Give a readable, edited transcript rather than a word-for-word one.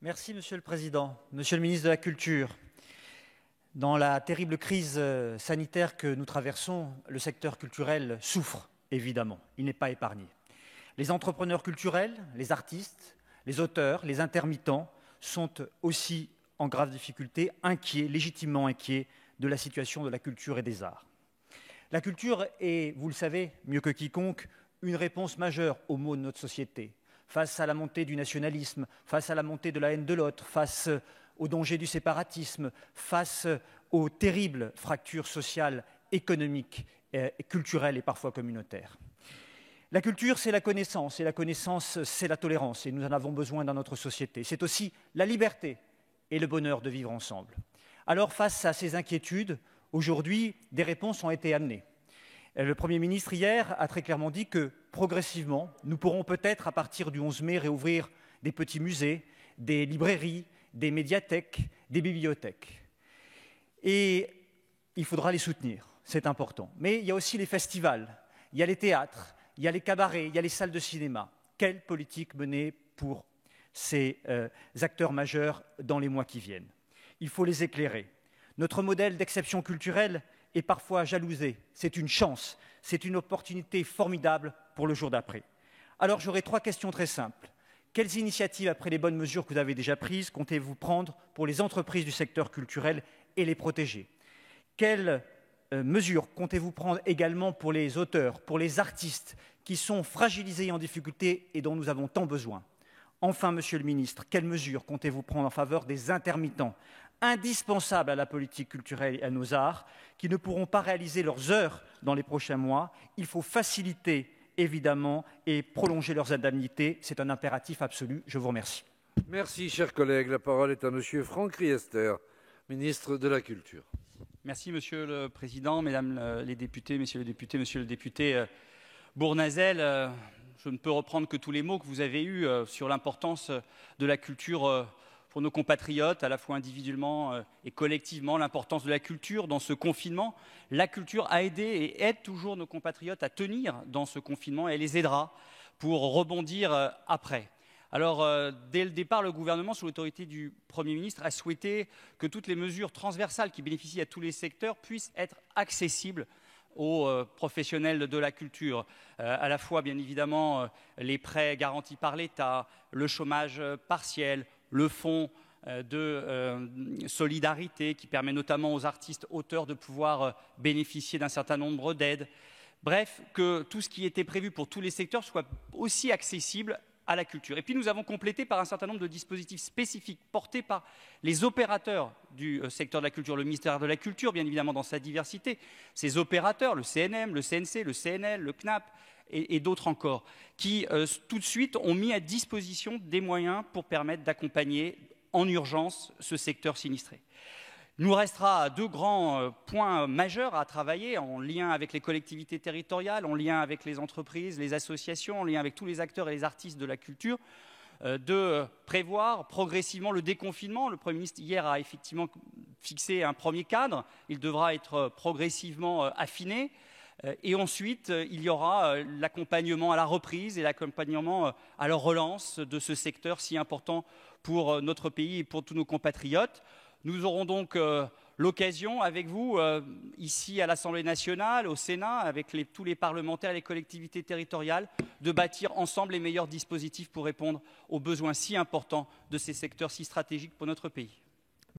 Merci, Monsieur le Président. Monsieur le ministre de la Culture, dans la terrible crise sanitaire que nous traversons, le secteur culturel souffre, évidemment. Il n'est pas épargné. Les entrepreneurs culturels, les artistes, les auteurs, les intermittents sont aussi en grave difficulté, inquiets, légitimement inquiets de la situation de la culture et des arts. La culture est, vous le savez mieux que quiconque, une réponse majeure aux maux de notre société. Face à la montée du nationalisme, face à la montée de la haine de l'autre, face au danger du séparatisme, face aux terribles fractures sociales, économiques, culturelles et parfois communautaires. La culture, c'est la connaissance, et la connaissance, c'est la tolérance, et nous en avons besoin dans notre société. C'est aussi la liberté et le bonheur de vivre ensemble. Alors, face à ces inquiétudes, aujourd'hui, des réponses ont été amenées. Le Premier ministre, hier, a très clairement dit que, progressivement, nous pourrons peut-être, à partir du 11 mai, réouvrir des petits musées, des librairies, des médiathèques, des bibliothèques. Et il faudra les soutenir, c'est important. Mais il y a aussi les festivals, il y a les théâtres, il y a les cabarets, il y a les salles de cinéma. Quelle politique mener pour ces acteurs majeurs dans les mois qui viennent? Il faut les éclairer. Notre modèle d'exception culturelle est parfois jalousé. C'est une chance, c'est une opportunité formidable pour le jour d'après. Alors j'aurai 3 questions très simples. Quelles initiatives, après les bonnes mesures que vous avez déjà prises, comptez-vous prendre pour les entreprises du secteur culturel et les protéger? Quelles mesures comptez-vous prendre également pour les auteurs, pour les artistes qui sont fragilisés et en difficulté et dont nous avons tant besoin? Enfin, Monsieur le Ministre, quelles mesures comptez-vous prendre en faveur des intermittents, indispensables à la politique culturelle et à nos arts, qui ne pourront pas réaliser leurs heures dans les prochains mois? Il faut faciliter, évidemment, et prolonger leurs indemnités. C'est un impératif absolu. Je vous remercie. Merci, chers collègues. La parole est à Monsieur Franck Riester, ministre de la Culture. Merci, Monsieur le Président, Mesdames les députés, Messieurs les députés, Monsieur le député Bournazel. Je ne peux reprendre que tous les mots que vous avez eus sur l'importance de la culture pour nos compatriotes, à la fois individuellement et collectivement, l'importance de la culture dans ce confinement. La culture a aidé et aide toujours nos compatriotes à tenir dans ce confinement et elle les aidera pour rebondir après. Alors, dès le départ, le gouvernement, sous l'autorité du Premier ministre, a souhaité que toutes les mesures transversales qui bénéficient à tous les secteurs puissent être accessibles aux professionnels de la culture, à la fois bien évidemment les prêts garantis par l'État, le chômage partiel, le fonds de solidarité qui permet notamment aux artistes auteurs de pouvoir bénéficier d'un certain nombre d'aides. Bref, que tout ce qui était prévu pour tous les secteurs soit aussi accessible à la culture. Et puis nous avons complété par un certain nombre de dispositifs spécifiques portés par les opérateurs du secteur de la culture, le ministère de la Culture, bien évidemment dans sa diversité, ces opérateurs, le CNM, le CNC, le CNL, le CNAP et d'autres encore, qui tout de suite ont mis à disposition des moyens pour permettre d'accompagner en urgence ce secteur sinistré. Il nous restera 2 grands points majeurs à travailler en lien avec les collectivités territoriales, en lien avec les entreprises, les associations, en lien avec tous les acteurs et les artistes de la culture, de prévoir progressivement le déconfinement. Le Premier ministre hier a effectivement fixé un premier cadre, il devra être progressivement affiné. Et ensuite, il y aura l'accompagnement à la reprise et l'accompagnement à la relance de ce secteur si important pour notre pays et pour tous nos compatriotes. Nous aurons donc l'occasion avec vous, ici à l'Assemblée nationale, au Sénat, avec tous les parlementaires et les collectivités territoriales, de bâtir ensemble les meilleurs dispositifs pour répondre aux besoins si importants de ces secteurs si stratégiques pour notre pays.